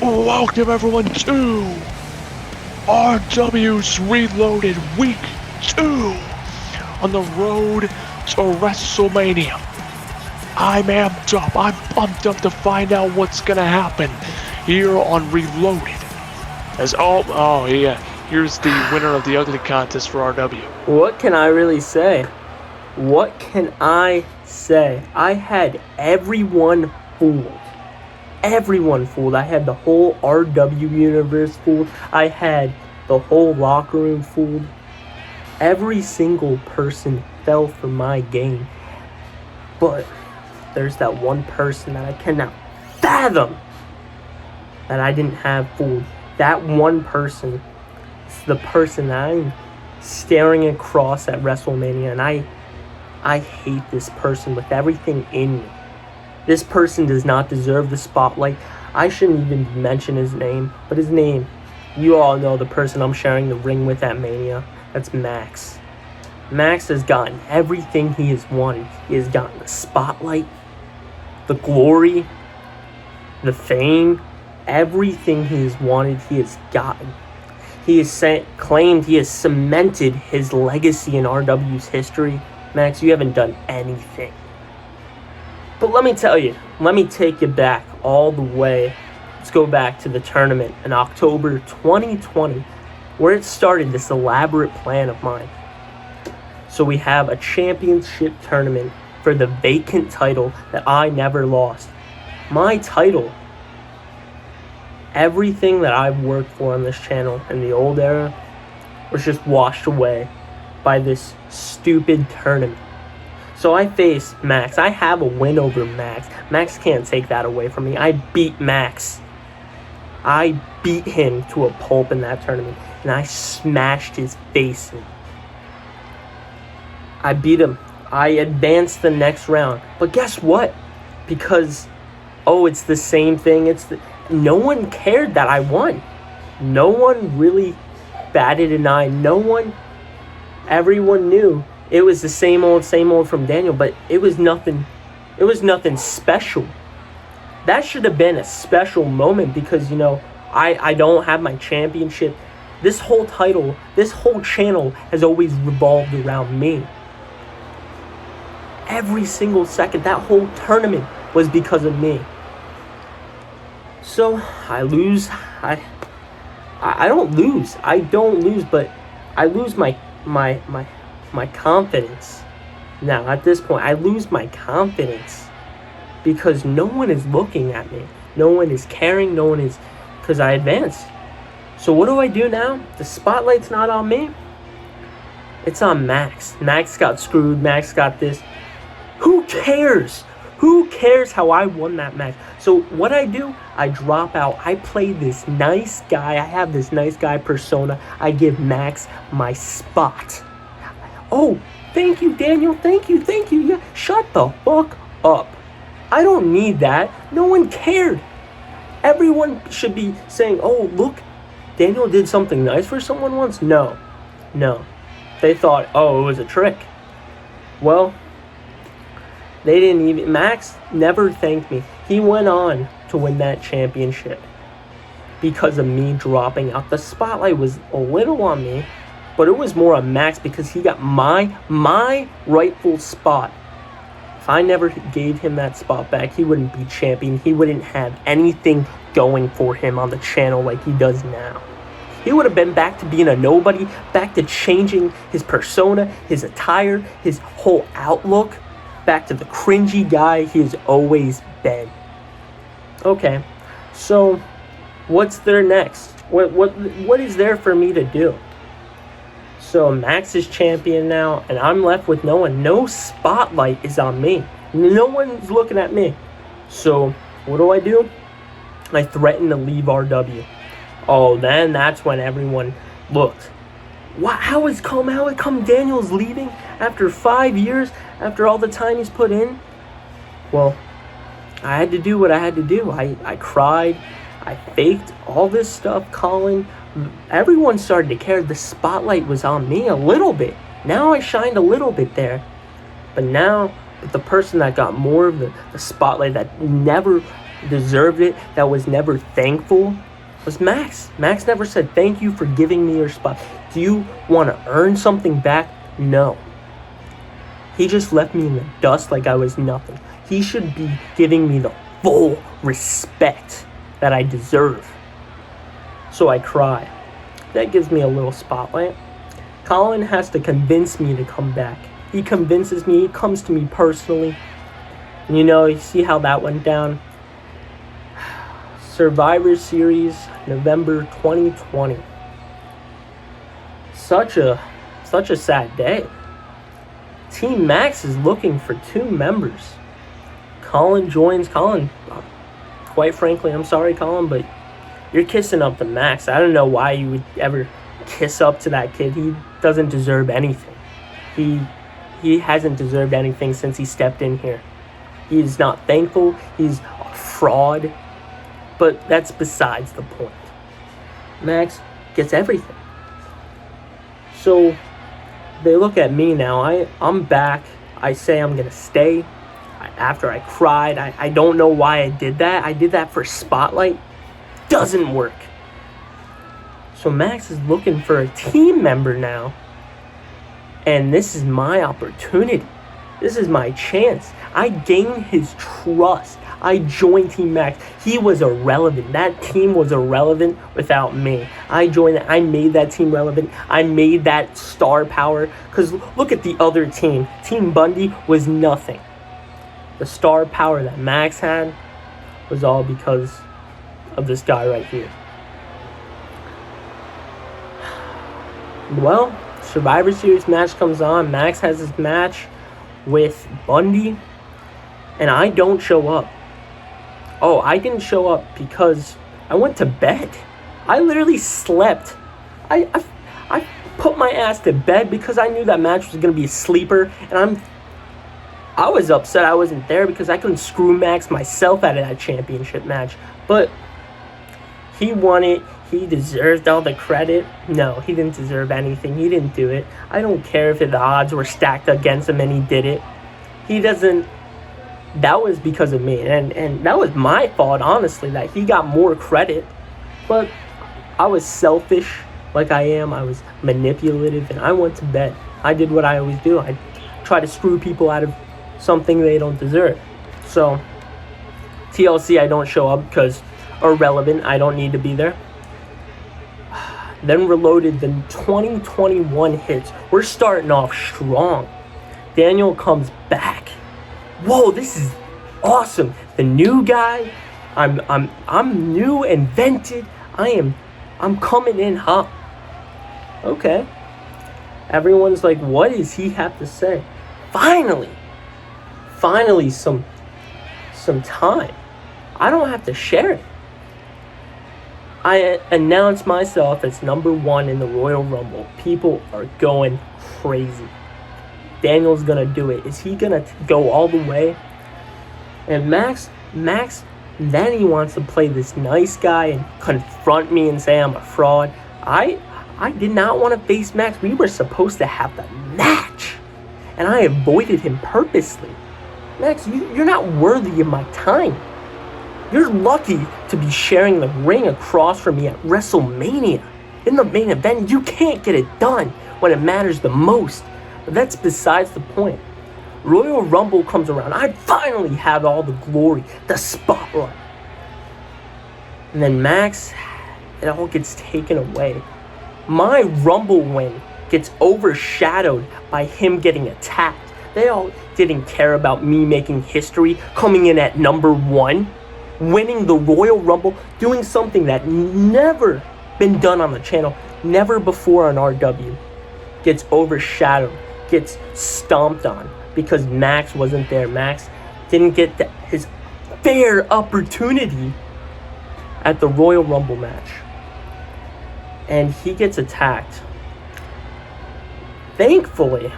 Welcome everyone to RW's Reloaded Week 2 on the road to WrestleMania. I'm amped up. I'm pumped up to find out what's gonna happen here on Reloaded. Here's the winner of the ugly contest for RW. What can I really say? What can I say? I had everyone fooled. Everyone fooled. I had the whole RW universe fooled. I had the whole locker room fooled. Every single person fell for my game. But there's that one person that I cannot fathom that I didn't have fooled. That one person is the person that I'm staring across at WrestleMania, and I hate this person with everything in me. This person does not deserve the spotlight. I shouldn't even mention his name, but his name, you all know the person I'm sharing the ring with at Mania. That's Max. Max has gotten everything he has wanted. He has gotten the spotlight, the glory, the fame, everything he has wanted, he has gotten. He has claimed he has cemented his legacy in RW's history. Max, you haven't done anything. But let me tell you, let me take you back all the way. Let's go back to the tournament in October 2020, where it started, this elaborate plan of mine. So we have a championship tournament for the vacant title that I never lost. My title, everything that I've worked for on this channel in the old era was just washed away by this stupid tournament. So I face Max. I have a win over Max. Max can't take that away from me. I beat Max. I beat him to a pulp in that tournament, and I smashed his face in. I beat him. I advanced the next round. But guess what? Because, it's the same thing. No one cared that I won. No one really batted an eye. Everyone knew. It was the same old from Daniel, but it was nothing special. That should have been a special moment because, I don't have my championship. This whole title, this whole channel has always revolved around me. Every single second, that whole tournament was because of me. So, I lose. I don't lose. But I lose my confidence. Now, at this point, I lose my confidence because no one is looking at me. No one is caring. No one is, because I advanced. So what do I do now? The spotlight's not on me. It's on Max. Max got screwed. Max got this. Who cares? Who cares how I won that match? So what I do, I drop out. I play this nice guy. I have this nice guy persona. I give Max my spot. Oh, thank you, Daniel. Thank you. Yeah, shut the fuck up. I don't need that. No one cared. Everyone should be saying, oh, look, Daniel did something nice for someone once. No. They thought, it was a trick. Well, they didn't even. Max never thanked me. He went on to win that championship because of me dropping out. The spotlight was a little on me, but it was more on Max because he got my rightful spot. If I never gave him that spot back, he wouldn't be champion. He wouldn't have anything going for him on the channel like he does now. He would have been back to being a nobody, back to changing his persona, his attire, his whole outlook, back to the cringy guy he has always been. Okay, so what's there next? What is there for me to do? So Max is champion now, and I'm left with no one. No spotlight is on me. No one's looking at me. So what do? I threaten to leave RW. Then that's when everyone looked. How come Daniel's leaving after 5 years, after all the time he's put in? Well, I had to do what I had to do. I cried. I faked all this stuff, Colin. Everyone started to care. The spotlight was on me a little bit. Now I shined a little bit there. But now, the person that got more of the spotlight, that never deserved it, that was never thankful, was Max. Max never said, thank you for giving me your spot. Do you want to earn something back? No. He just left me in the dust like I was nothing. He should be giving me the full respect that I deserve. So I cry. That gives me a little spotlight. Colin has to convince me to come back. He convinces me, he comes to me personally. And you see how that went down? Survivor Series, November 2020. Such a sad day. Team Max is looking for 2 members. Colin joins. Colin, quite frankly, I'm sorry, Colin, but you're kissing up to Max. I don't know why you would ever kiss up to that kid. He doesn't deserve anything. He hasn't deserved anything since he stepped in here. He's not thankful. He's a fraud. But that's besides the point. Max gets everything. So they look at me now. I'm back. I say I'm going to stay. After I cried, I don't know why I did that. I did that for spotlight. Doesn't work. So Max is looking for a team member now. And this is my opportunity. This is my chance. I gained his trust. I joined Team Max. He was irrelevant. That team was irrelevant without me. I joined it. I made that team relevant. I made that star power. Because look at the other team. Team Bundy was nothing. The star power that Max had was all because of this guy right here. Well, Survivor Series match comes on. Max has his match with Bundy. And I don't show up. Oh, I didn't show up because I went to bed. I literally slept. I put my ass to bed because I knew that match was going to be a sleeper. And I was upset I wasn't there because I couldn't screw Max myself out of that championship match. But he won it. He deserved all the credit. No, he didn't deserve anything. He didn't do it. I don't care if the odds were stacked against him and he did it. He doesn't. That was because of me, and that was my fault, honestly, that he got more credit. But I was selfish, like I am. I was manipulative, and I went to bed. I did what I always do. I try to screw people out of something they don't deserve. So, TLC, I don't show up because irrelevant. I don't need to be there. Then Reloaded, the 2021 hits. We're starting off strong. Daniel comes back. Whoa, this is awesome. The new guy. I'm new, invented. I'm coming in hot. Okay. Everyone's like, what does he have to say? Finally some time. I don't have to share it. I announced myself as number 1 in the Royal Rumble. People are going crazy. Daniel's gonna do it. Is he gonna go all the way? And Max, then he wants to play this nice guy and confront me and say I'm a fraud. I did not want to face Max. We were supposed to have the match. And I avoided him purposely. Max, you're not worthy of my time. You're lucky to be sharing the ring across from me at WrestleMania. In the main event, you can't get it done when it matters the most. But that's besides the point. Royal Rumble comes around. I finally have all the glory, the spotlight. And then Max, it all gets taken away. My Rumble win gets overshadowed by him getting attacked. They all didn't care about me making history, coming in at number 1, winning the Royal Rumble, doing something that never been done on the channel, never before on RW. Gets overshadowed, gets stomped on because Max wasn't there. Max didn't get his fair opportunity at the Royal Rumble match. And he gets attacked. Thankfully,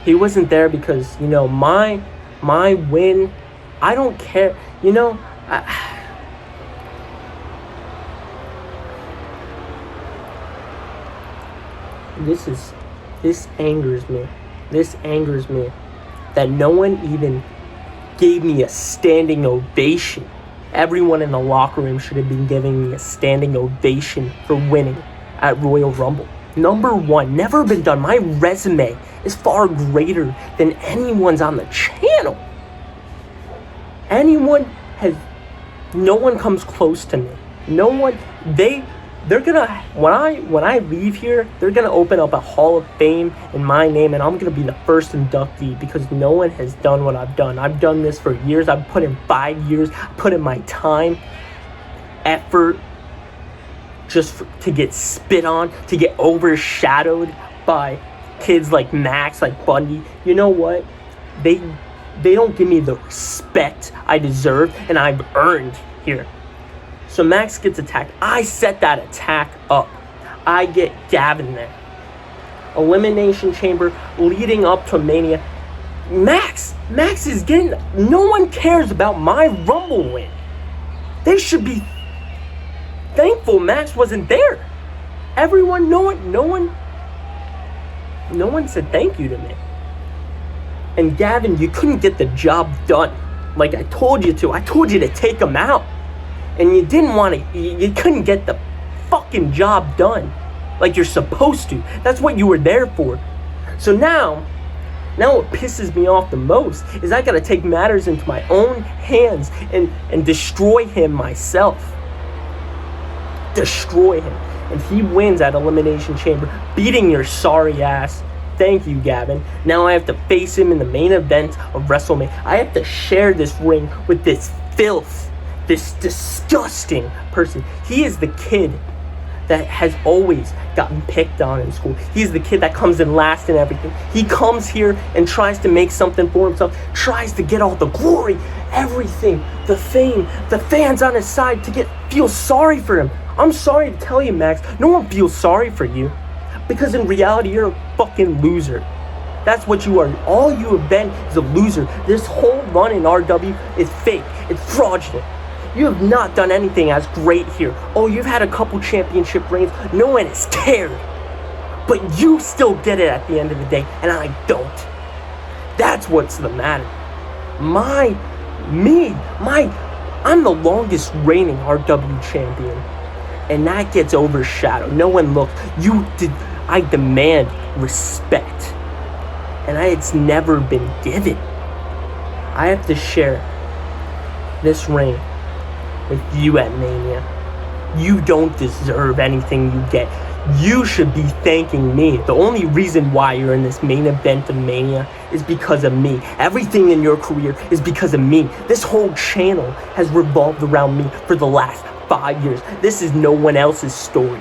he wasn't there because, my win, I don't care. This angers me. This angers me that no one even gave me a standing ovation. Everyone in the locker room should have been giving me a standing ovation for winning at Royal Rumble. Number one, never been done. My resume is far greater than anyone's on the channel. No one comes close to me. No one, they're gonna, when I leave here, they're gonna open up a Hall of Fame in my name, and I'm gonna be the first inductee because no one has done what I've done. I've done this for years. I've put in 5 years, put in my time, effort, to get spit on, to get overshadowed by kids like Max, like Bundy. You know what? They don't give me the respect I deserve and I've earned here. So Max gets attacked. I set that attack up. I get Gavin there. Elimination Chamber leading up to Mania. Max is getting... No one cares about my Rumble win. They should be thankful Max wasn't there. No one said thank you to me. And Gavin, you couldn't get the job done like I told you to. I told you to take him out. And you didn't want to, you couldn't get the fucking job done like you're supposed to. That's what you were there for. So now what pisses me off the most is I gotta take matters into my own hands and destroy him myself. Destroy him. And he wins at Elimination Chamber, beating your sorry ass. Thank you, Gavin. Now I have to face him in the main event of WrestleMania. I have to share this ring with this filth, this disgusting person. He is the kid that has always gotten picked on in school. He's the kid that comes in last in everything. He comes here and tries to make something for himself, tries to get all the glory, everything, the fame, the fans on his side to feel sorry for him. I'm sorry to tell you, Max, no one feels sorry for you. Because in reality, you're a fucking loser. That's what you are. All you have been is a loser. This whole run in RW is fake. It's fraudulent. You have not done anything as great here. Oh, you've had a couple championship reigns. No one has cared. But you still get it at the end of the day, and I don't. That's what's the matter. I'm the longest reigning RW champion. And that gets overshadowed. No one looked. I demand respect. And it's never been given. I have to share this ring with you at Mania. You don't deserve anything you get. You should be thanking me. The only reason why you're in this main event of Mania is because of me. Everything in your career is because of me. This whole channel has revolved around me for the last 5 years. This is no one else's story.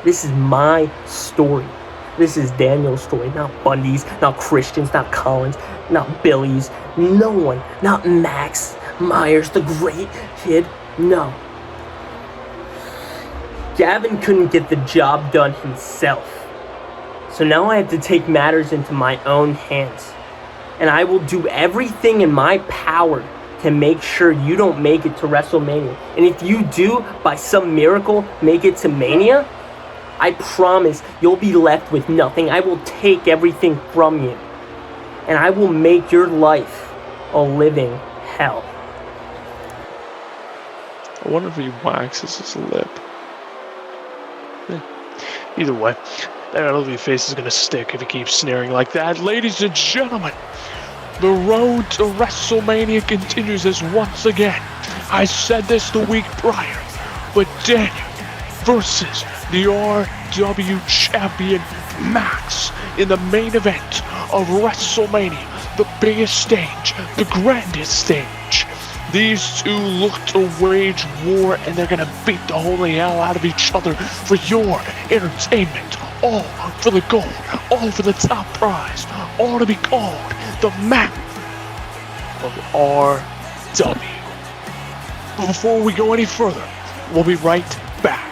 This is my story. This is Daniel's story, not Bundy's, not Christian's, not Colin's, not Billy's. No one, not Max Myers, the great kid. No. Gavin couldn't get the job done himself. So now I have to take matters into my own hands. And I will do everything in my power to make sure you don't make it to WrestleMania. And if you do, by some miracle, make it to Mania, I promise you'll be left with nothing. I will take everything from you. And I will make your life a living hell. I wonder if he waxes his lip. Either way, that ugly face is gonna stick if he keeps sneering like that. Ladies and gentlemen, the road to WrestleMania continues as once again. I said this the week prior, but Daniel versus the RW champion Max in the main event of WrestleMania, the biggest stage, the grandest stage. These two look to wage war, and they're gonna beat the holy hell out of each other for your entertainment. All for the gold, all for the top prize, all to be called the map of RW. But before we go any further, we'll be right back.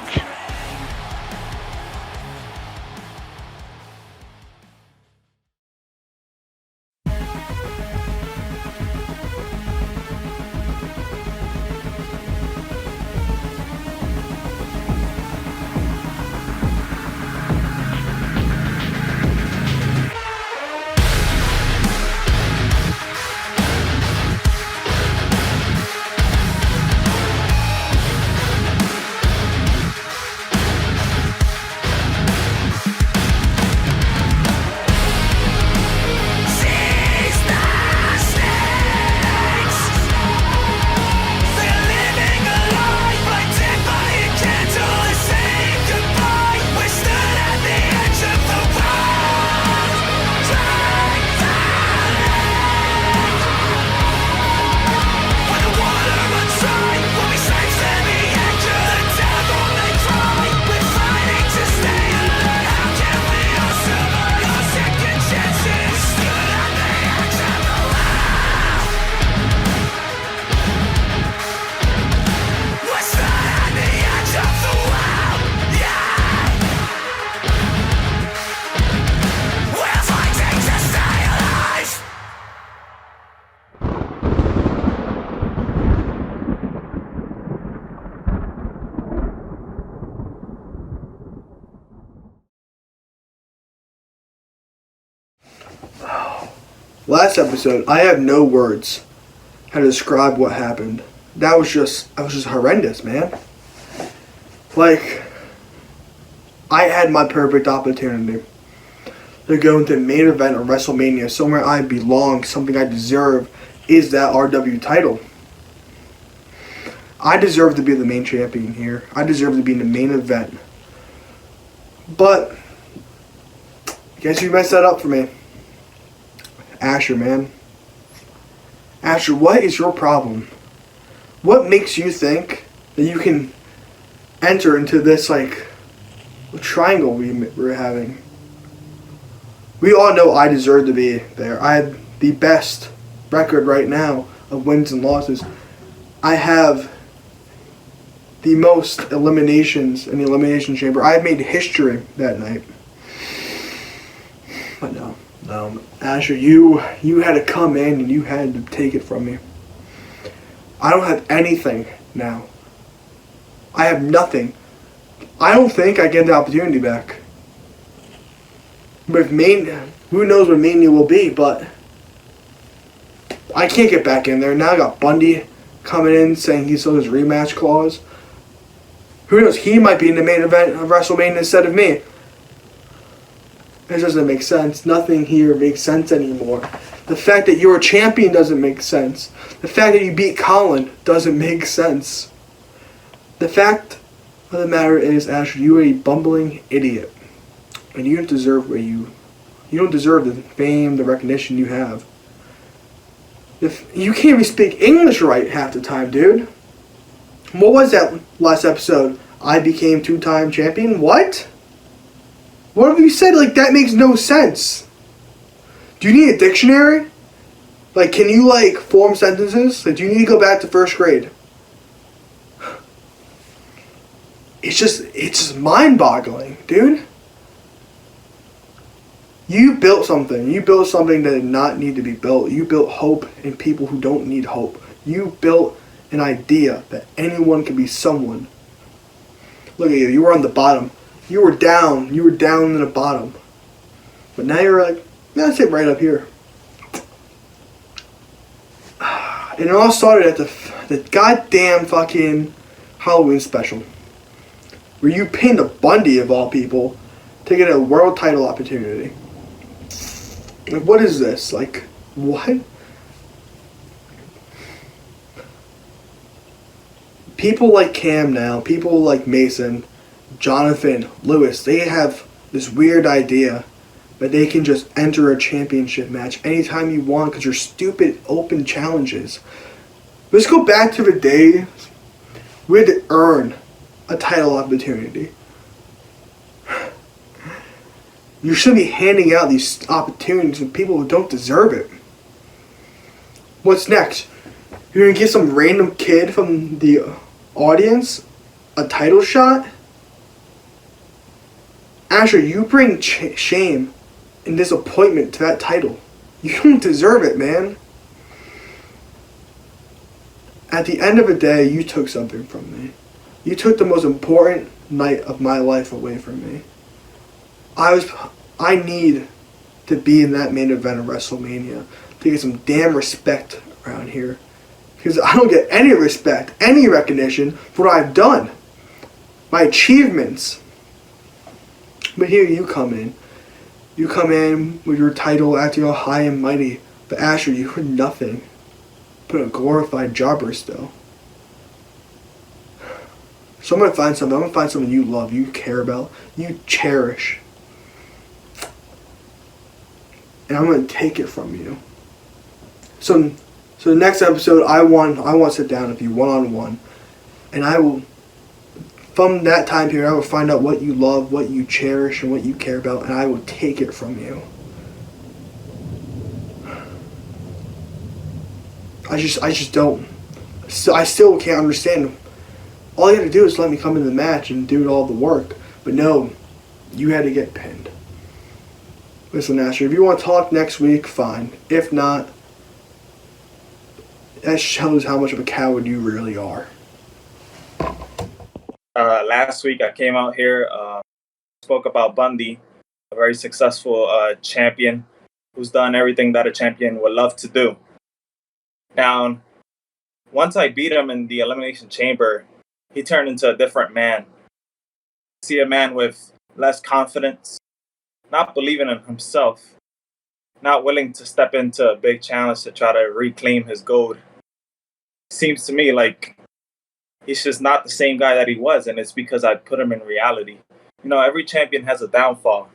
last episode, I have no words how to describe what happened. That was just horrendous, man. Like, I had my perfect opportunity to go into the main event of WrestleMania, somewhere I belong, something I deserve, is that RW title. I deserve to be the main champion here. I deserve to be in the main event. But, guess you messed that up for me. Asher, man. Asher, what is your problem? What makes you think that you can enter into this, like, triangle we're having? We all know I deserve to be there. I have the best record right now of wins and losses. I have the most eliminations in the Elimination Chamber. I made history that night. But no, Asher, you had to come in and you had to take it from me. I don't have anything now. I have nothing. I don't think I get the opportunity back. With Mania, who knows what Mania will be, but I can't get back in there. Now I got Bundy coming in saying he still has rematch clause. Who knows? He might be in the main event of WrestleMania instead of me. It doesn't make sense. Nothing here makes sense anymore. The fact that you're a champion doesn't make sense. The fact that you beat Colin doesn't make sense. The fact of the matter is, Asher, you are a bumbling idiot. And you don't deserve you don't deserve the fame, the recognition you have. You can't even speak English right half the time, dude. What was that last episode? I became 2-time champion? What? What have you said? Like, that makes no sense. Do you need a dictionary? Like, can you, like, form sentences? Like, do you need to go back to first grade? It's just mind-boggling, dude. You built something. You built something that did not need to be built. You built hope in people who don't need hope. You built an idea that anyone can be someone. Look at you. You were on the bottom. You were down. You were down in the bottom. But now you're like, man, sit right up here. And it all started at the goddamn fucking Halloween special, where you pinned a Bundy of all people to get a world title opportunity. Like, what is this? Like, what? People like Cam now, people like Mason, Jonathan, Lewis, they have this weird idea that they can just enter a championship match anytime you want because you're stupid open challenges. Let's go back to the days we had to earn a title opportunity. You should be handing out these opportunities to people who don't deserve it. What's next? You're going to give some random kid from the audience a title shot? Asher, you bring shame and disappointment to that title. You don't deserve it, man. At the end of the day, you took something from me. You took the most important night of my life away from me. I need to be in that main event of WrestleMania to get some damn respect around here. Because I don't get any respect, any recognition for what I've done. My achievements. But here you come in. You come in with your title acting all high and mighty. But Asher, you were nothing but a glorified jobber still. So I'm going to find something. I'm going to find something you love, you care about, you cherish. And I'm going to take it from you. So the next episode, I want to sit down with you one-on-one. And I will, from that time period, I will find out what you love, what you cherish, and what you care about. And I will take it from you. I just don't. So I still can't understand. All you had to do is let me come into the match and do all the work. But no, you had to get pinned. Listen, Asher, if you want to talk next week, fine. If not, that shows how much of a coward you really are. Last week I came out here, spoke about Bundy, a very successful champion who's done everything that a champion would love to do. Now, once I beat him in the Elimination Chamber, he turned into a different man. See a man with less confidence, not believing in himself, not willing to step into a big challenge to try to reclaim his gold. Seems to me like he's just not the same guy that he was, and it's because I put him in reality. You know, every champion has a downfall.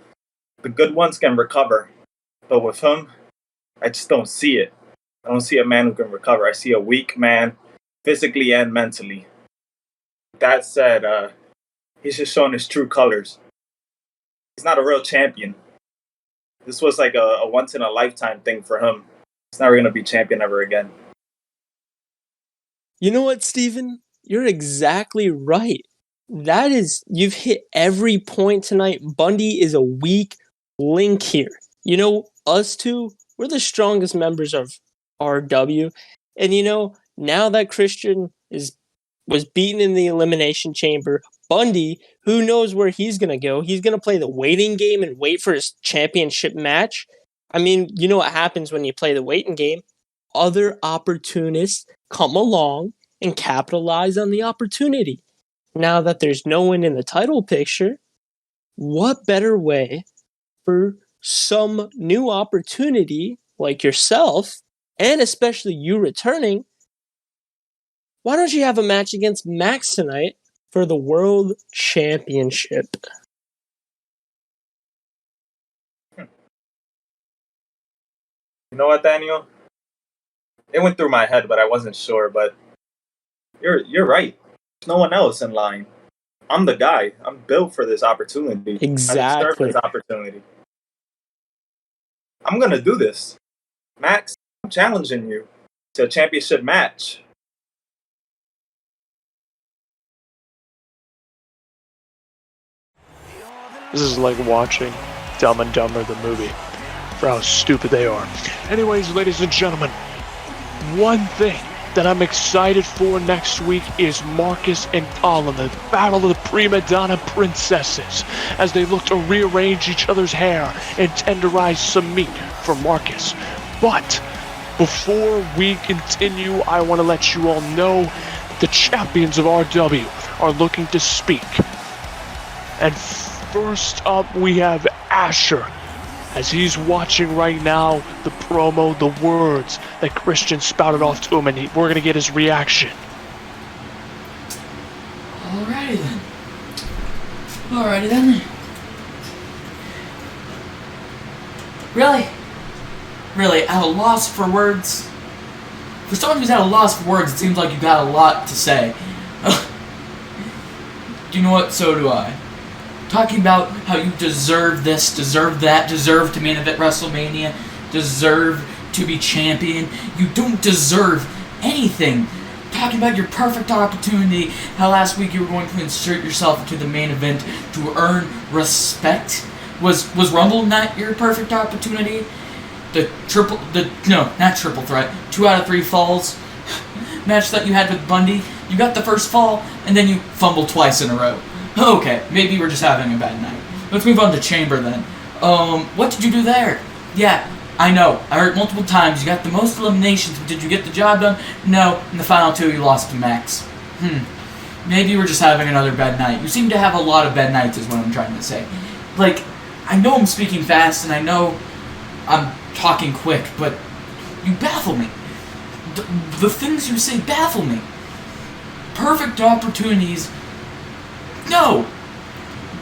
The good ones can recover, but with him, I just don't see it. I don't see a man who can recover. I see a weak man, physically and mentally. That said, he's just showing his true colors. He's not a real champion. This was like a once-in-a-lifetime thing for him. He's never going to be champion ever again. You know what, Steven? You're exactly right. You've hit every point tonight. Bundy is a weak link here. You know, us two, we're the strongest members of RW. And you know, now that Christian was beaten in the Elimination Chamber, Bundy, who knows where he's going to go? He's going to play the waiting game and wait for his championship match. I mean, you know what happens when you play the waiting game? Other opportunists come along and capitalize on the opportunity. Now that there's no one in the title picture, what better way for some new opportunity like yourself, and especially you returning? Why don't you have a match against Max tonight for the World Championship? You know what, Daniel? It went through my head, but I wasn't sure. But you're right. There's no one else in line. I'm the guy. I'm built for this opportunity. Exactly. I deserve this opportunity. I'm gonna do this. Max, I'm challenging you to a championship match. This is like watching Dumb and Dumber, the movie, for how stupid they are. Anyways, ladies and gentlemen, one thing that I'm excited for next week is Marcus and Colin, the battle of the prima donna princesses, as they look to rearrange each other's hair and tenderize some meat for Marcus. But before we continue, I want to let you all know the champions of RW are looking to speak. And first up, we have Asher, as he's watching right now the promo, the words that Christian spouted off to him, and we're going to get his reaction. Alrighty then. Really, at a loss for words? For someone who's at a loss for words, it seems like you've got a lot to say. You know what? So do I. Talking about how you deserve this, deserve that, deserve to main event WrestleMania, deserve to be champion. You don't deserve anything. Talking about your perfect opportunity, how last week you were going to insert yourself into the main event to earn respect. Was Rumble not your perfect opportunity? Not triple threat, 2 out of 3 falls match that you had with Bundy. You got the first fall, and then you fumbled twice in a row. Okay, maybe we're just having a bad night. Let's move on to Chamber then. What did you do there? Yeah, I know. I heard multiple times. You got the most eliminations, but did you get the job done? No. In the final 2, you lost to Max. Maybe we're just having another bad night. You seem to have a lot of bad nights is what I'm trying to say. Like, I know I'm speaking fast, and I know I'm talking quick, but you baffle me. The things you say baffle me. Perfect opportunities. No!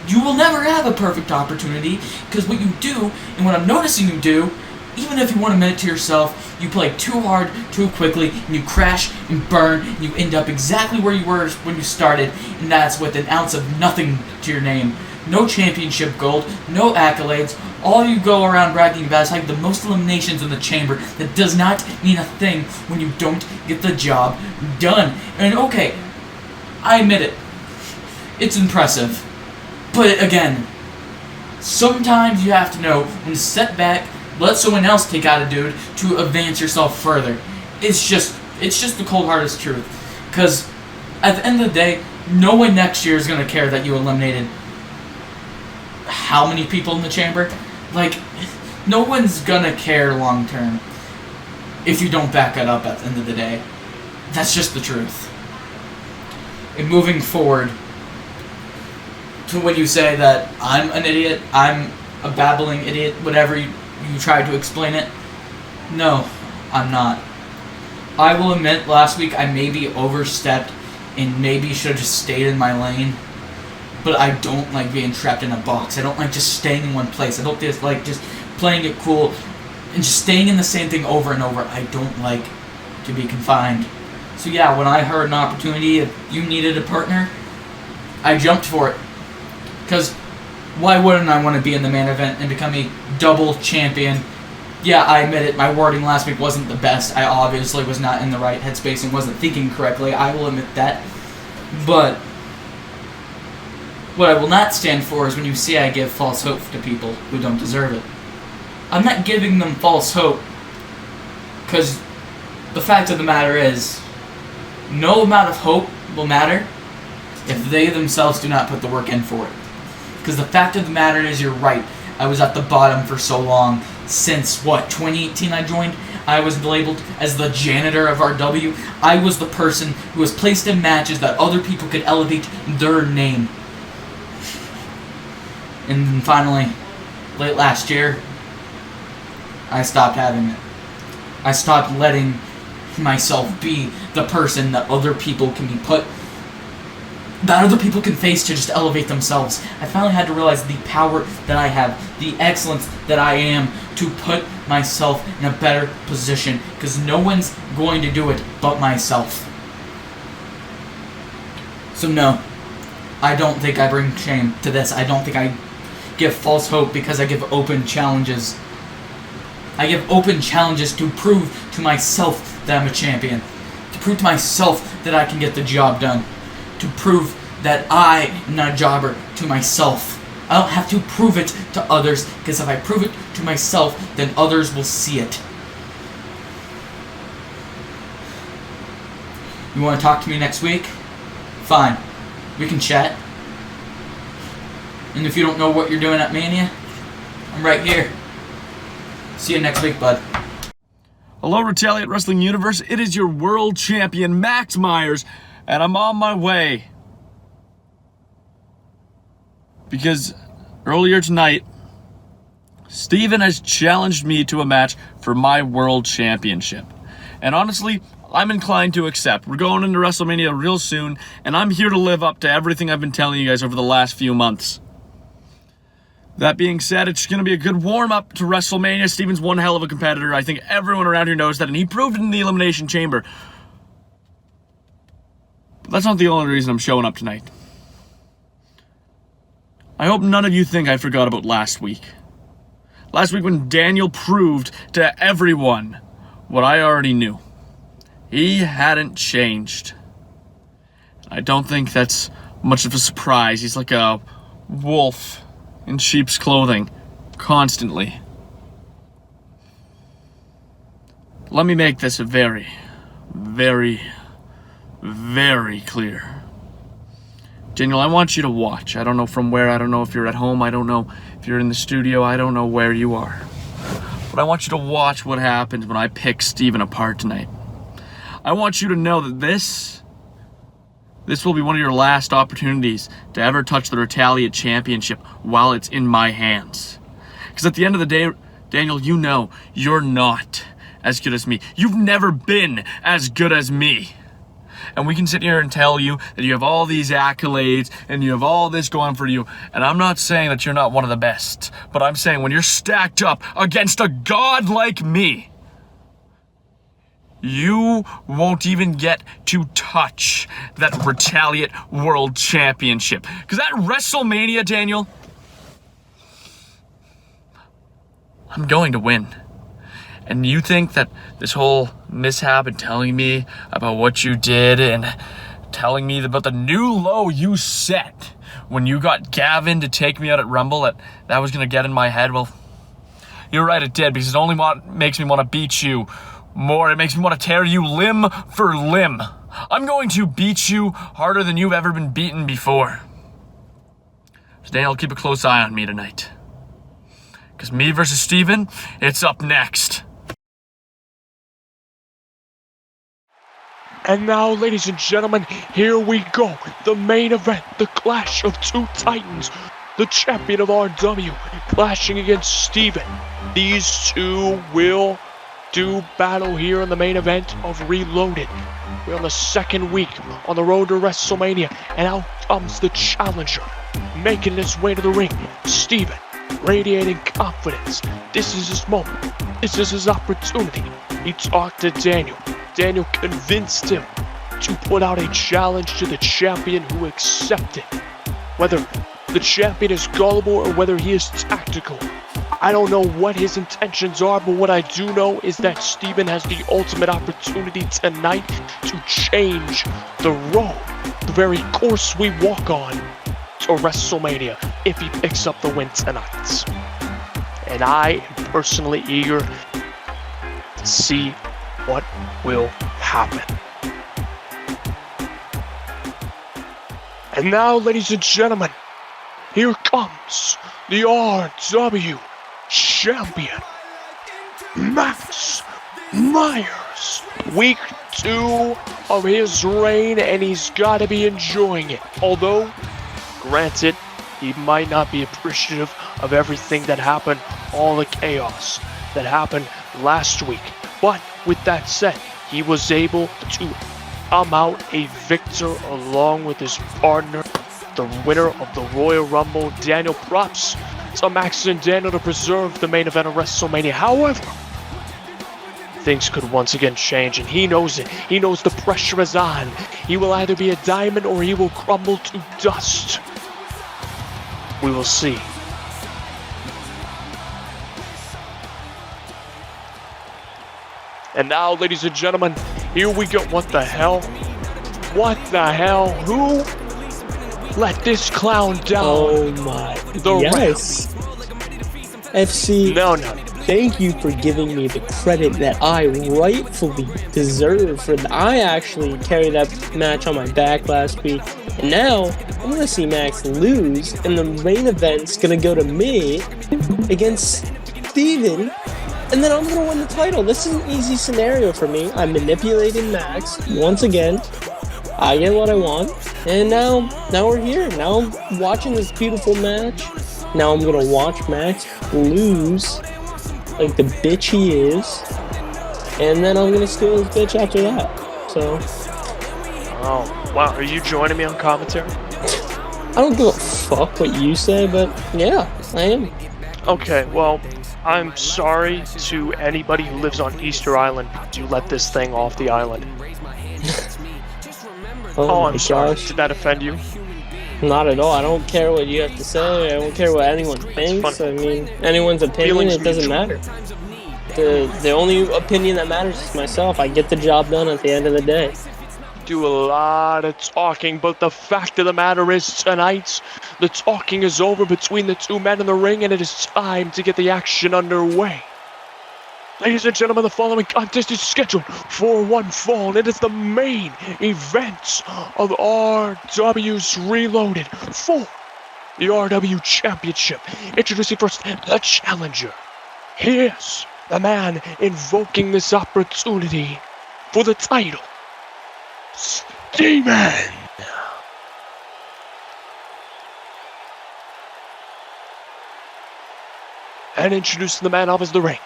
You will never have a perfect opportunity, because what you do, and what I'm noticing you do, even if you want to admit it to yourself, you play too hard, too quickly, and you crash and burn, and you end up exactly where you were when you started, and that's with an ounce of nothing to your name. No championship gold, no accolades. All you go around bragging about is having the most eliminations in the chamber. That does not mean a thing when you don't get the job done. And okay, I admit it. It's impressive. But again, sometimes you have to know when to step back, let someone else take out a dude to advance yourself further. It's just the cold hardest truth. Because at the end of the day, no one next year is going to care that you eliminated how many people in the chamber? Like, no one's gonna care long term if you don't back it up at the end of the day. That's just the truth. And moving forward to when you say that I'm an idiot, I'm a babbling idiot, whatever you tried to explain it, no, I'm not. I will admit last week I maybe overstepped and maybe should have just stayed in my lane. But I don't like being trapped in a box. I don't like just staying in one place. I don't just like just playing it cool and just staying in the same thing over and over. I don't like to be confined. So yeah, when I heard an opportunity, if you needed a partner, I jumped for it. Because why wouldn't I want to be in the main event and become a double champion? Yeah, I admit it, my wording last week wasn't the best. I obviously was not in the right headspace and wasn't thinking correctly. I will admit that. But what I will not stand for is when you say I give false hope to people who don't deserve it. I'm not giving them false hope, because the fact of the matter is, no amount of hope will matter if they themselves do not put the work in for it. Because the fact of the matter is, you're right, I was at the bottom for so long. Since, 2018 I joined? I was labeled as the janitor of RW. I was the person who was placed in matches that other people could elevate their name. And then finally, late last year, I stopped having it. I stopped letting myself be the person that other people can face to just elevate themselves. I finally had to realize the power that I have, the excellence that I am, to put myself in a better position, because no one's going to do it but myself. So no, I don't think I bring shame to this. I don't think I give false hope because I give open challenges. I give open challenges to prove to myself that I'm a champion. To prove to myself that I can get the job done. To prove that I am not a jobber to myself. I don't have to prove it to others, because if I prove it to myself, then others will see it. You want to talk to me next week? Fine. We can chat. And if you don't know what you're doing at Mania, I'm right here. See you next week, bud. Hello, Retaliate Wrestling Universe. It is your world champion, Max Myers, and I'm on my way. Because earlier tonight, Steven has challenged me to a match for my world championship. And honestly, I'm inclined to accept. We're going into WrestleMania real soon, and I'm here to live up to everything I've been telling you guys over the last few months. That being said, it's going to be a good warm-up to WrestleMania. Steven's one hell of a competitor. I think everyone around here knows that, and he proved it in the Elimination Chamber. But that's not the only reason I'm showing up tonight. I hope none of you think I forgot about last week. Last week when Daniel proved to everyone what I already knew. He hadn't changed. I don't think that's much of a surprise. He's like a wolf in sheep's clothing, constantly. Let me make this very, very, very clear. Daniel, I want you to watch. I don't know from where, I don't know if you're at home, I don't know if you're in the studio, I don't know where you are. But I want you to watch what happens when I pick Steven apart tonight. I want you to know that this will be one of your last opportunities to ever touch the Retaliate Championship while it's in my hands. Because at the end of the day, Daniel, you know you're not as good as me. You've never been as good as me. And we can sit here and tell you that you have all these accolades and you have all this going for you. And I'm not saying that you're not one of the best. But I'm saying when you're stacked up against a god like me, you won't even get to touch that Retaliate World Championship. Because that WrestleMania, Daniel, I'm going to win. And you think that this whole mishap and telling me about what you did and telling me about the new low you set when you got Gavin to take me out at Rumble, that was going to get in my head? Well, you're right, it did, because it only makes me want to beat you more. It makes me want to tear you limb for limb. I'm going to beat you harder than you've ever been beaten before. So Daniel, keep a close eye on me tonight. Because me versus Steven, it's up next. And now, ladies and gentlemen, here we go. The main event, the clash of two titans. The champion of RW clashing against Steven. These two will do battle here in the main event of Reloaded. We're on the second week on the road to WrestleMania, and out comes the challenger, making his way to the ring. Steven, radiating confidence. This is his moment. This is his opportunity. He talked to Daniel. Daniel convinced him to put out a challenge to the champion, who accepted. Whether the champion is gullible or whether he is tactical, I don't know what his intentions are, but what I do know is that Steven has the ultimate opportunity tonight to change the road, the very course we walk on to WrestleMania, if he picks up the win tonight. And I am personally eager to see what will happen. And now, ladies and gentlemen, here comes the RW champion, Max Myers. Week 2 of his reign, and he's got to be enjoying it. Although, granted, he might not be appreciative of everything that happened, all the chaos that happened last week. But with that said, he was able to come out a victor along with his partner, the winner of the Royal Rumble, Daniel. Props to Max and Daniel to preserve the main event of WrestleMania. However, things could once again change, and he knows it. He knows the pressure is on. He will either be a diamond or he will crumble to dust. We will see. And now, ladies and gentlemen, here we go. What the hell? What the hell? Who let this clown down? Oh my. Yes. FC. No. Thank you for giving me the credit that I rightfully deserve. I actually carried that match on my back last week. And now, I'm going to see Max lose. And the main event's going to go to me against Steven. And then I'm going to win the title. This is an easy scenario for me. I'm manipulating Max once again. I get what I want. And now we're here. Now I'm watching this beautiful match. Now I'm going to watch Max lose like the bitch he is. And then I'm going to steal his bitch after that. So. Oh, wow. Are you joining me on commentary? I don't give a fuck what you say, but yeah, I am. Okay, well, I'm sorry to anybody who lives on Easter Island to let this thing off the island. Oh I'm my sorry. gosh. Did that offend you? Not at all. I don't care what you have to say. I don't care what anyone thinks. I mean, anyone's opinion, it doesn't matter. The only opinion that matters is myself. I get the job done at the end of the day. Do a lot of talking, but the fact of the matter is, tonight, the talking is over between the two men in the ring, and it is time to get the action underway. Ladies and gentlemen, the following contest is scheduled for one fall, and it is the main event of RW's Reloaded for the RW Championship. Introducing first the challenger. Here's the man invoking this opportunity for the title, Steven. And introducing the man opposite the ring,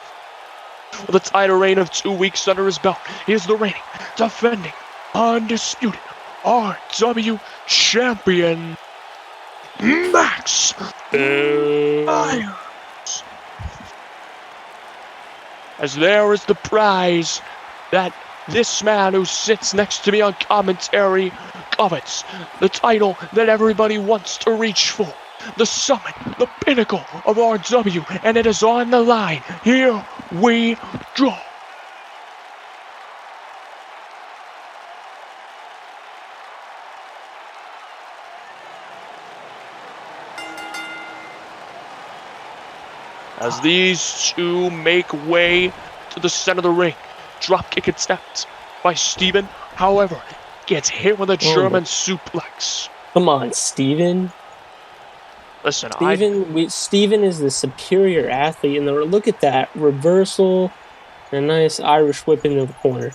with a title reign of 2 weeks under his belt, he is the reigning, defending, undisputed RW champion, Max Myers. As there is the prize that this man who sits next to me on commentary covets, the title that everybody wants to reach for, the summit, the pinnacle of RW, and it is on the line. Here we go. As these two make way to the center of the ring, dropkick attempt by Steven, however, gets hit with a German suplex. Come on, Steven. Listen, Steven is the superior athlete, and look at that reversal and a nice Irish whip into the corner.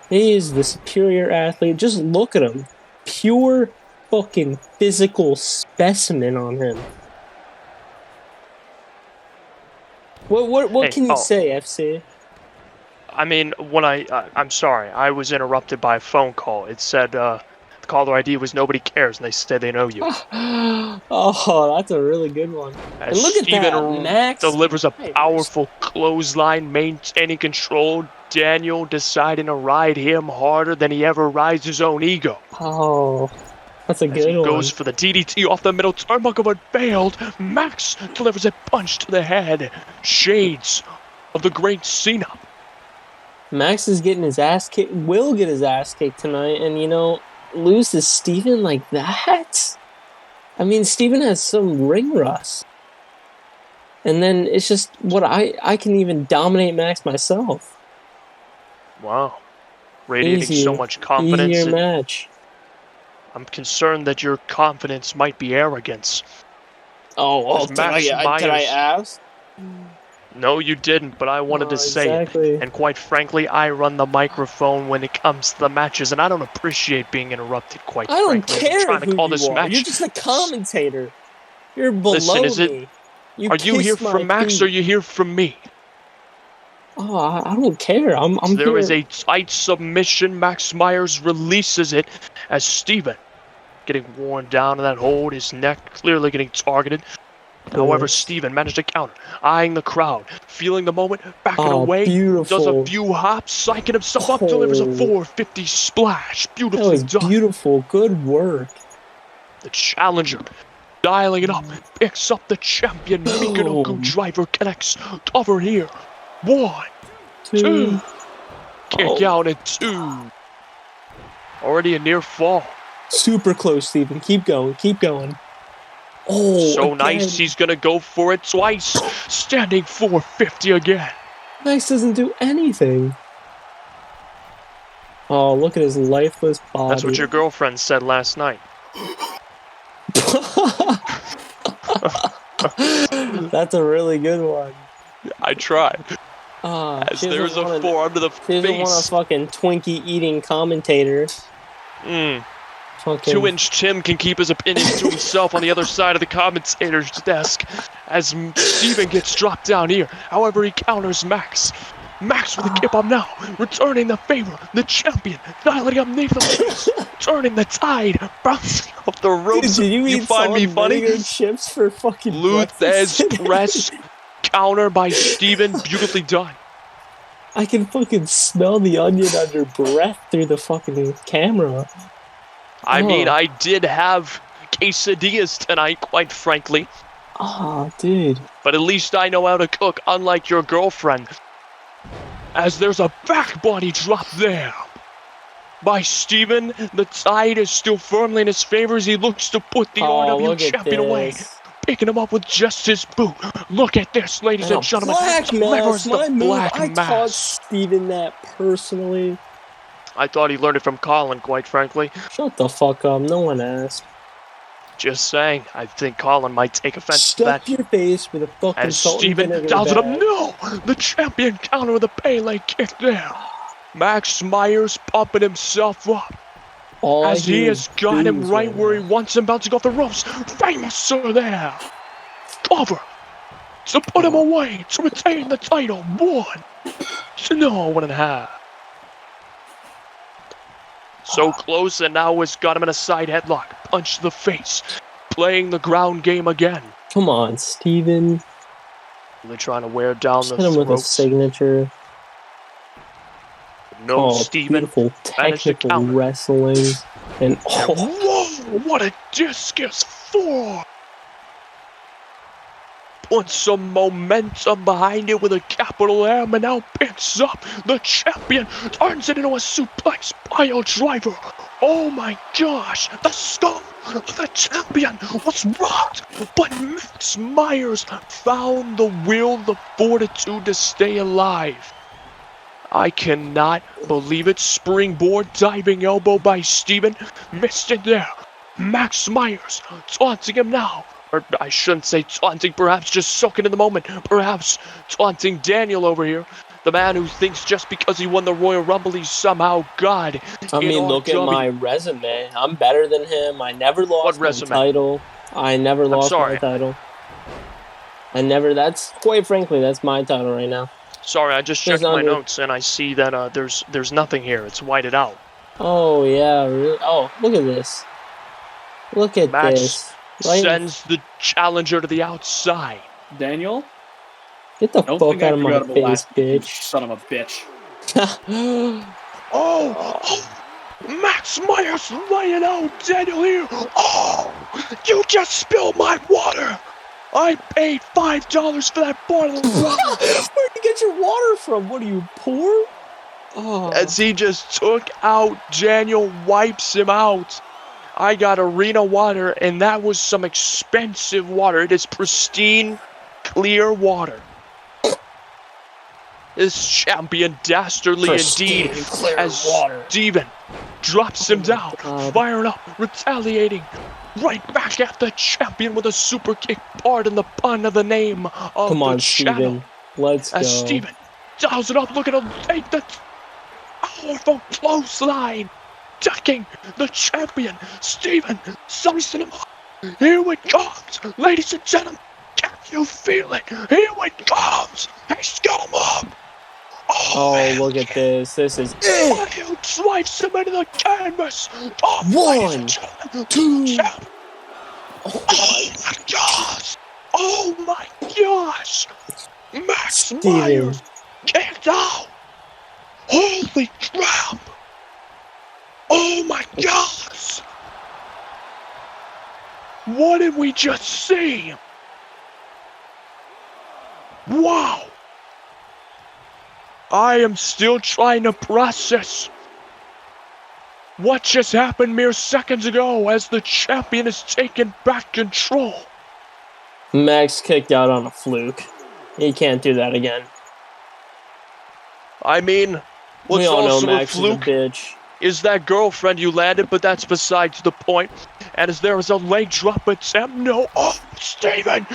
He is the superior athlete. Just look at him. Pure fucking physical specimen on him. What can you say, FC? I mean, when I'm sorry, I was interrupted by a phone call. It said the caller ID was nobody cares, and they said they know you. Oh, that's a really good one. As And look at Steven that, Max delivers a Myers. powerful clothesline, maintaining control. Daniel deciding to ride him harder than he ever rides his own ego. Oh, that's a As good he one. goes for the DDT off the middle turnbuckle, but failed. Max delivers a punch to the head. Shades of the great Cena. Max is getting his ass kicked. Will get his ass kicked tonight, and lose to Steven like that? I mean, Steven has some ring rust. And then it's just what I can even dominate Max myself. Wow. Radiating so much confidence. Easier match. I'm concerned that your confidence might be arrogance. Did I ask? No, you didn't, but I wanted to say it. And quite frankly, I run the microphone when it comes to the matches, and I don't appreciate being interrupted, quite frankly. I don't care I'm trying who to call you this are. match. You're just a commentator. You're below Listen, me. Are you here from Max or are you here from me? Oh, I don't care. I'm There here. is a tight submission. Max Myers releases it as Steven getting worn down in that hold. His neck clearly getting targeted. However, Steven managed to counter, eyeing the crowd, feeling the moment, backing away, beautiful. does a few hops, psyching himself up, delivers a 450 splash. Beautifully That was done. beautiful. Good work. The challenger, dialing it up, picks up the champion. Michinoku driver connects. Cover here. 1, 2. Kick out at 2. Already a near fall. Super close, Steven. Keep going. Keep going. Oh, So again. nice, he's gonna go for it twice. Standing 450 again. Max doesn't do anything. Oh, look at his lifeless body. That's what your girlfriend said last night. That's a really good one. I tried. As there's a forearm to the She doesn't want a face. fucking Twinkie eating commentator. Fucking 2-inch Tim can keep his opinions to himself on the other side of the commentator's desk as Steven gets dropped down here. However, he counters Max. Max with a kip up now, returning the favor. The champion, dialing up Nathan Lewis, turning the tide, bouncing off the ropes. Did you eat find me funny? chips for fucking Luthez breakfast? press counter by Steven, beautifully done. I can fucking smell the onion under breath through the fucking camera. I mean, I did have quesadillas tonight, quite frankly. Oh, dude. But at least I know how to cook, unlike your girlfriend. As there's a back body drop there by Steven. The tide is still firmly in his favor as he looks to put the RW champion away. Picking him up with just his boot. Look at this, ladies and gentlemen. Black mask, my move. I taught mask. Steven that personally. I thought he learned it from Colin, quite frankly. Shut the fuck up. No one asked. Just saying, I think Colin might take offense to Stuff that. your face with a fucking As salt and Steven vinegar dials it up. bag. No! The champion counter with a Pele kick there. Max Myers pumping himself up. All I As he hear has is got him boos right where he wants him, bouncing off the ropes. Famous sir there. Cover. To put him away. To retain the title. 1. No, 1.5. So close, and now has got him in a side headlock. Punch to the face. Playing the ground game again. Come on, Steven. They're trying to wear down Hit the him with a throats. signature. No, Steven. Beautiful managed to technical counter. wrestling. And Whoa! What a discus 4! Put some momentum behind it with a capital M, and now picks up the champion, turns it into a suplex pile driver. Oh my gosh, the skull of the champion was rocked, but Max Myers found the will, the fortitude to stay alive. I cannot believe it. Springboard diving elbow by Steven. Missed it there. Max Myers taunting him now. or I shouldn't say taunting, perhaps just soaking in the moment, perhaps taunting Daniel over here. The man who thinks just because he won the Royal Rumble, he's somehow God. I mean, look at RW. my resume. I'm better than him. I never lost my resume? title. I never lost my title. That's, quite frankly, that's my title right now. Sorry, I just checked my notes and I see that there's nothing here. It's whited out. Oh, yeah, really? Oh, look at this. Look at Max this. sends the challenger to the outside. Daniel? Get the fuck out of my face, bitch. Son of a bitch. Oh, Max Myers laying out Daniel here. Oh, you just spilled my water. I paid $5 for that bottle of water. Where'd you get your water from? What are you, poor? Oh. As he just took out Daniel, wipes him out. I got arena water, and that was some expensive water. It is pristine, clear water. This champion dastardly indeed, as Steven drops him down, firing up, retaliating, right back at the champion with a super kick, pardon the pun of the name of Come on, the channel. Steven. Let's go. As Steven dials it up, looking to take the powerful clothesline, ducking the champion. Steven slicing him up. Here it comes, ladies and gentlemen. Can you feel it? Here it comes. He's got him up. Oh, look at this. This is it. He drives him into the canvas. Oh, 1, 2. Oh my gosh. Oh my gosh. Max Myers kicked out. Holy crap. Oh my gosh. What did we just see? Wow. I am still trying to process what just happened mere seconds ago as the champion is taking back control. Max kicked out on a fluke. He can't do that again. I mean, what's we all know also Max a fluke is a bitch. is that girlfriend you landed, but that's besides the point. And as there is a leg drop attempt, no. Oh, Steven!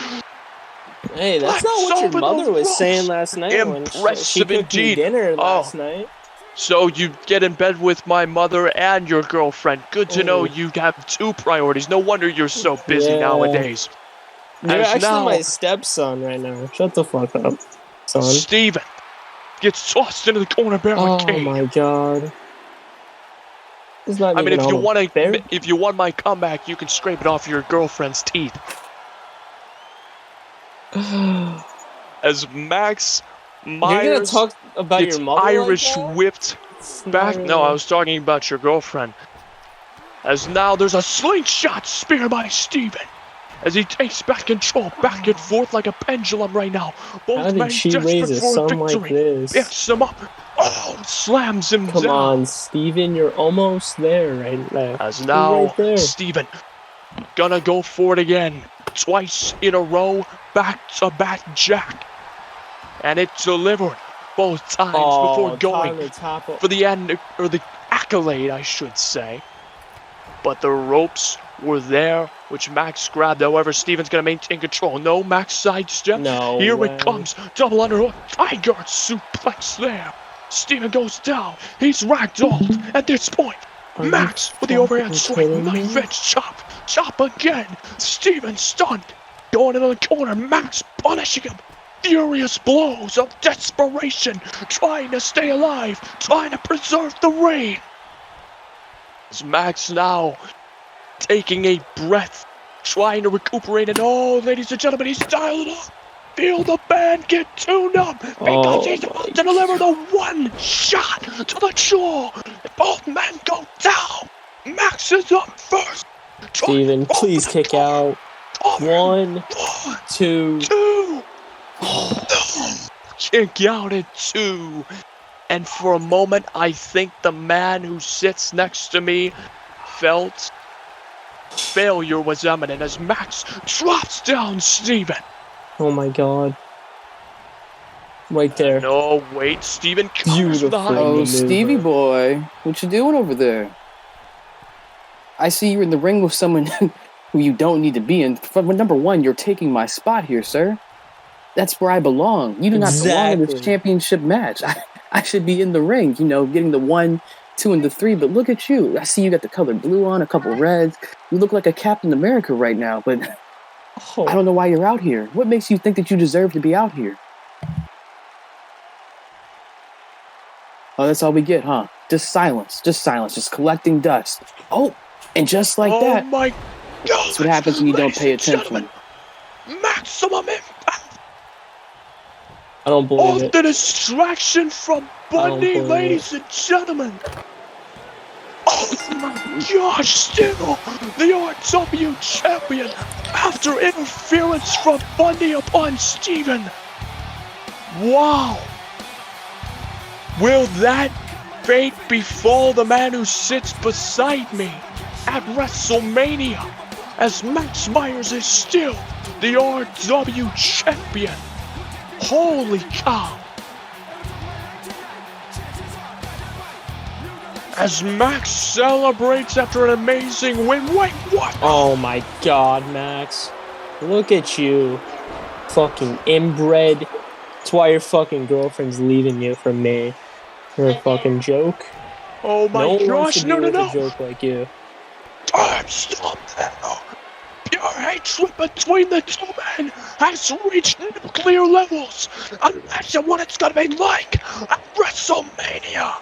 Hey, that's not what your mother was saying last night when she cooked me dinner last night. So you get in bed with my mother and your girlfriend. Good to know you have two priorities. No wonder you're so busy nowadays. You're actually my stepson right now. Shut the fuck up, son. Steven gets tossed into the corner barricade. Oh my god. It's not I mean, even if you want my comeback, you can scrape it off your girlfriend's teeth. As Max Myers You're gonna talk about gets your mother Irish like that? whipped back. No, I was talking about your girlfriend. As now there's a slingshot spear by Steven. As he takes back control, back and forth like a pendulum right now. Both men desperate raise a for son victory. like this? Picks him up. Oh, slams him down. Come on, Steven, you're almost there right now. As now, right there. Steven gonna go for it again. Twice in a row, back-to-back jack. And it delivered both times before going for the end, or the accolade, I should say. But the ropes were there, which Max grabbed. However, Steven's going to maintain control. No, Max sidestep. No Here way. it comes. Double underhook. Tiger suplex there. Steven goes down. He's ragdolled at this point. Max with the overhand swing. Knife edge chop. Chop again. Steven stunned. Going into the corner. Max punishing him. Furious blows of desperation. Trying to stay alive. Trying to preserve the reign. It's Max now taking a breath. Trying to recuperate. And oh, ladies and gentlemen, he's dialed up. Feel the band get tuned up because he's about to deliver the one shot to the jaw. Both men go down. Max is up first. Steven, please kick out. 1, 2. Kick out at 2. And for a moment, I think the man who sits next to me felt failure was imminent as Max drops down Steven. Oh my god. Right there. No, wait, Steven covers the high. Oh, Stevie boy, what you doing over there? I see you're in the ring with someone who you don't need to be in. Number one, you're taking my spot here, sir. That's where I belong. You do not belong in this championship match. I should be in the ring, getting the 1, 2, and the 3. But look at you. I see you got the color blue on, a couple reds. You look like a Captain America right now, but I don't know why you're out here. What makes you think that you deserve to be out here? Oh, that's all we get, huh? Just silence. Just collecting dust. Oh, and just like that. Oh my God! That's what happens when you don't pay attention. Maximum impact! I don't believe All it. the distraction from Bundy, ladies and gentlemen! Oh my gosh, still the RW champion after interference from Bundy upon Steven. Wow! Will that fate befall the man who sits beside me at WrestleMania, as Max Myers is still the RW champion? Holy cow! As Max celebrates after an amazing win. Wait, what? Oh my God, Max. Look at you. Fucking inbred. That's why your fucking girlfriend's leaving you from me. You're a fucking joke. Oh my no one wants gosh, to no, deal no, with no. a joke like you. Stop now. Pure hatred between the two men has reached nuclear levels. Imagine what it's gonna be like at WrestleMania.